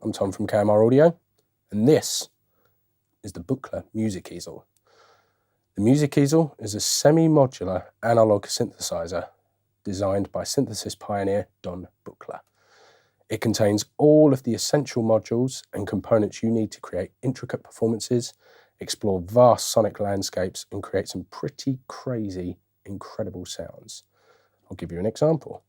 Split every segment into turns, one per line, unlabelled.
I'm Tom from KMR Audio, and this is the Buchla Music Easel. The Music Easel is a semi-modular analog synthesizer designed by synthesis pioneer Don Buchla. It contains all of the essential modules and components you need to create intricate performances, explore vast sonic landscapes, and create some pretty crazy, incredible sounds. I'll give you an example.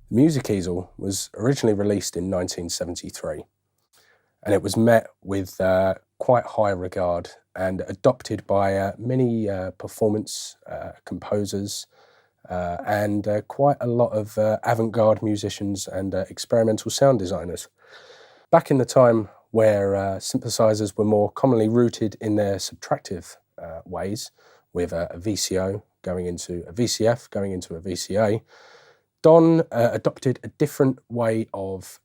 The Music Easel was originally released in 1973, and it was met with quite high regard and adopted by many performance composers and quite a lot of avant-garde musicians and experimental sound designers. Back in the time where synthesizers were more commonly rooted in their subtractive ways, with a VCO going into a VCF going into a VCA, Don adopted a different way of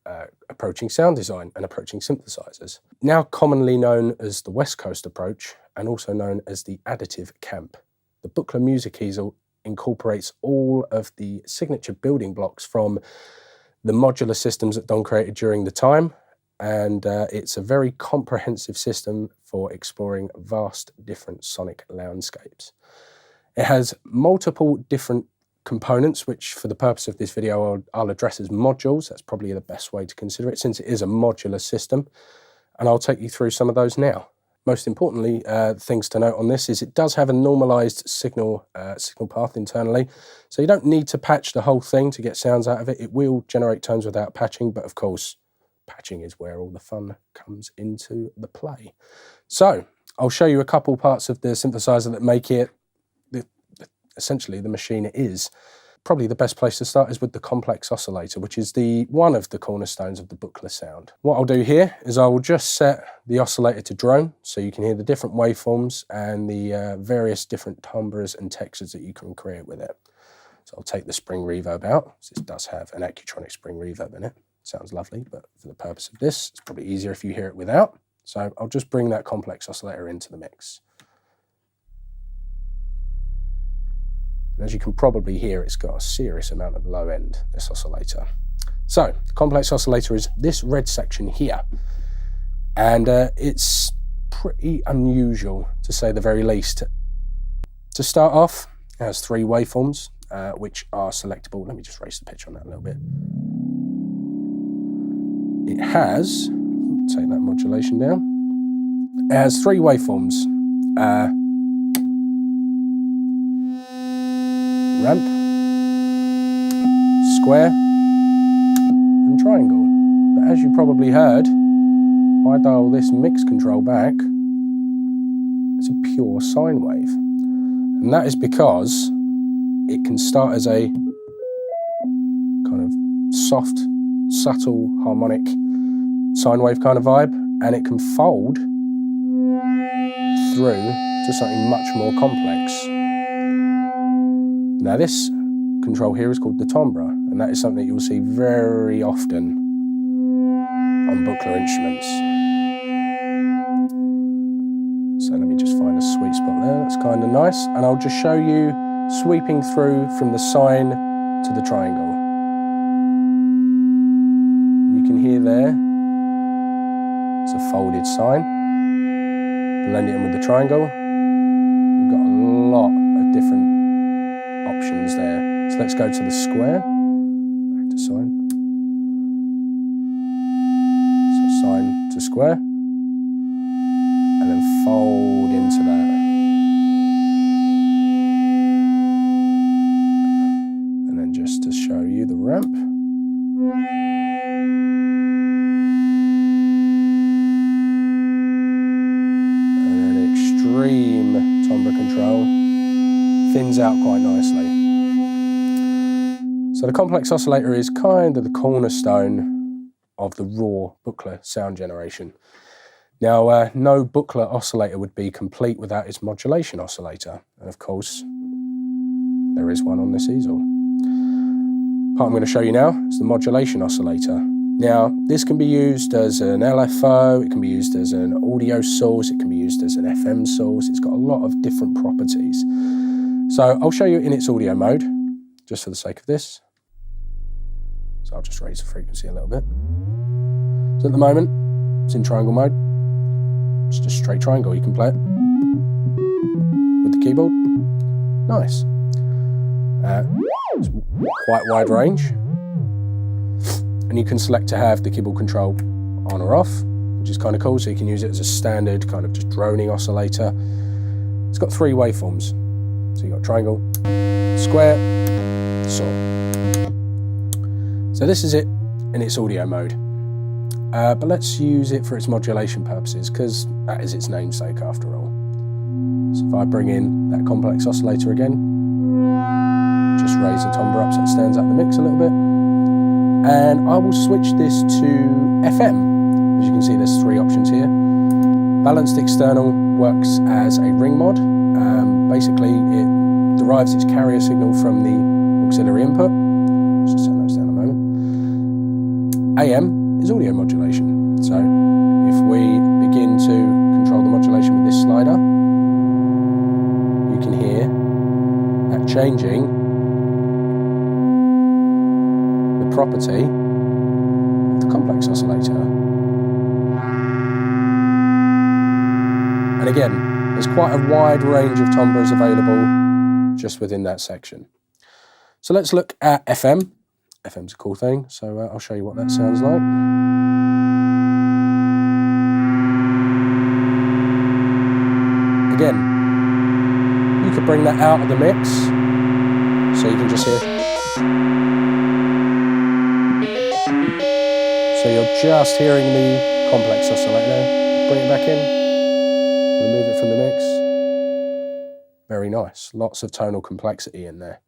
approaching sound design and approaching synthesizers, now commonly known as the West Coast approach and also known as the additive camp. The Buchla Music Easel incorporates all of the signature building blocks from the modular systems that Don created during the time, and it's a very comprehensive system for exploring vast different sonic landscapes. It has multiple different components, which for the purpose of this video I'll address as modules. That's probably the best way to consider it, since it is a modular system, and I'll take you through some of those now. Most importantly, things to note on this is it does have a normalized signal path internally, so you don't need to patch the whole thing to get sounds out of it. It will generate tones without patching, but of course patching is where all the fun comes into the play. So I'll show you a couple parts of the synthesizer that make it essentially the machine it is. Probably the best place to start is with the complex oscillator, which is one of the cornerstones of the Buchla sound. What I'll do here is I will just set the oscillator to drone, so you can hear the different waveforms and the various different timbres and textures that you can create with it. So I'll take the spring reverb out. So this does have an Accutronic spring reverb in it. Sounds lovely, but for the purpose of this, it's probably easier if you hear it without. So I'll just bring that complex oscillator into the mix. And as you can probably hear, it's got a serious amount of low end, this oscillator. So the complex oscillator is this red section here. And it's pretty unusual, to say the very least. To start off, it has 3 waveforms, which are selectable. Let me just raise the pitch on that a little bit. It has, take that modulation down. It has 3 waveforms. Ramp, square, and triangle. But as you probably heard, if I dial this mix control back, it's a pure sine wave. And that is because it can start as a kind of soft, subtle, harmonic sine wave kind of vibe, and it can fold through to something much more complex. Now this control here is called the timbre, and that is something that you'll see very often on Buchla instruments. So let me just find a sweet spot there, that's kind of nice. And I'll just show you sweeping through from the sine to the triangle. can hear there, it's a folded sine. Blend it in with the triangle. You've got a lot of different options there. So let's go to the square, back to sine. So sine to square, and then fold into that. And then just to show you the ramp. Extreme timbre control, thins out quite nicely. So the complex oscillator is kind of the cornerstone of the raw Buchla sound generation. Now, no Buchla oscillator would be complete without its modulation oscillator, and of course, there is one on this easel. The part I'm going to show you now is the modulation oscillator. Now, this can be used as an LFO, it can be used as an audio source, it can be used as an FM source. It's got a lot of different properties. So I'll show you in its audio mode, just for the sake of this. So I'll just raise the frequency a little bit. So at the moment, it's in triangle mode. It's just straight triangle. You can play it with the keyboard. Nice. It's quite wide range. And you can select to have the keyboard control on or off, which is kind of cool. So you can use it as a standard kind of just droning oscillator. It's got 3 waveforms. So you've got triangle, square, saw. So this is it in its audio mode. But let's use it for its modulation purposes, because that is its namesake after all. So if I bring in that complex oscillator again, just raise the timbre up so it stands out the mix a little bit. And I will switch this to FM. As you can see, there's 3 options here. Balanced external works as a ring mod. Basically, it derives its carrier signal from the auxiliary input. Let's just turn those down a moment. AM is audio modulation. So if we begin to control the modulation with this slider, you can hear that changing property of the complex oscillator. And again, there's quite a wide range of timbres available just within that section. So let's look at FM. FM's a cool thing, so I'll show you what that sounds like. Again, you could bring that out of the mix, so you can just hear. So you're just hearing the complex oscillator. Bring it back in, remove it from the mix. Very nice, lots of tonal complexity in there.